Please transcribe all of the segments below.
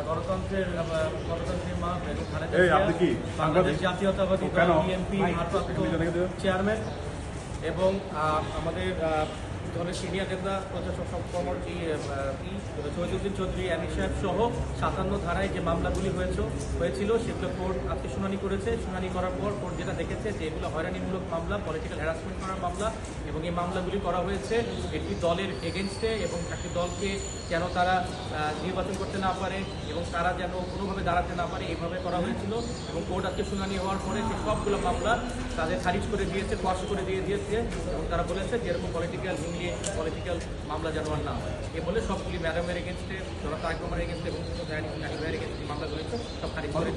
গণতন্ত্রের মা বেগম খালেদা জিয়া, বাংলাদেশ জাতীয়তাবাদী দল বিএনপি ভারপ্রাপ্ত চেয়ারম্যান এবং আমাদের দলের সিনিয়র নেতা প্রশাসক কমরজি শহীদুদ্দিন চৌধুরী আমির সাহেব সহ 57 ধারায় যে মামলাগুলি হয়েছিল সেগুলো কোর্ট আজকে শুনানি করেছে। শুনানি করার পর কোর্ট যেটা দেখেছে যে এগুলো হয়রানিমূলক মামলা, পলিটিক্যাল হ্যারাসমেন্ট করার মামলা এবং এই মামলাগুলি করা হয়েছে একটি দলের এগেনস্টে এবং একটি দলকে যেন তারা নির্বাচন করতে না পারে এবং তারা যেন কোনোভাবে দাঁড়াতে না পারে এইভাবে করা হয়েছিল। এবং কোর্ট আজকে শুনানি হওয়ার পরে সেই সবগুলো মামলা তাদের খারিজ করে দিয়েছে, পাশ করে দিয়েছে এবং তারা বলেছে যে এরকম পলিটিক্যাল মামলা যেন আর না হয়। এ বলে সবগুলি ম্যাডামের এগেনস্টে, জনাব তারেক রহমানের এগেনস্টে এবং ভাইয়ের এগেনস্টে মামলাগুলো সব খারিজ করে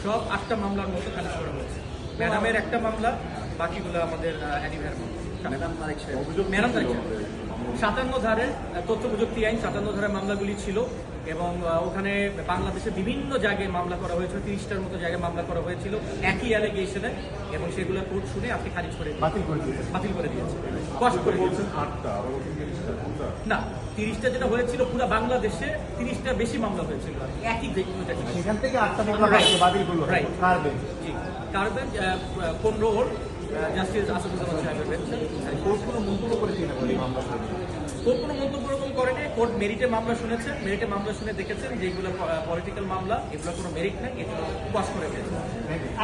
সব 8টা মামলার মতো খারিজ করা হয়েছে। ম্যাডামের একটা মামলা, বাকিগুলো আমাদের অ্যানি ভাইয়ের মামলা। ম্যাডাম তারেক সাহেব 57 ধারে তথ্য প্রযুক্তি আইন 57 ধারে মামলাগুলি ছিল এবং ওখানে বাংলাদেশের বিভিন্ন জায়গায় মামলা করা হয়েছিল, 30টার মতো জায়গায় মামলা করা হয়েছিল একই অ্যালিগেশনে এবং সেগুলো কোর্ট শুনে আপনি খারিজ করে বাতিল করে দিয়েছে। কষ্ট করে দিয়েছেন না, 30টা যেটা হয়েছিল পুরো বাংলাদেশে 30টা বেশি মামলা হয়েছিল একই সেখান থেকে 8টা মামলা বাতিল করলো। কার বেঞ্চ 15 ওর জাস্টিস আসাদুজ্জামান সাহেবের বেঞ্চ। কোর্ট কোনো মন্তব্য করেছে না কোর্ট কোনো মন্তব্য করেনি। কোর্ট মেরিটে মামলা শুনেছে, মেরিটে মামলা শুনে দেখেছেন যে এগুলো পলিটিক্যাল মামলা, এগুলো কোনো মেরিট নেই, এগুলো পাস করে দিয়েছে।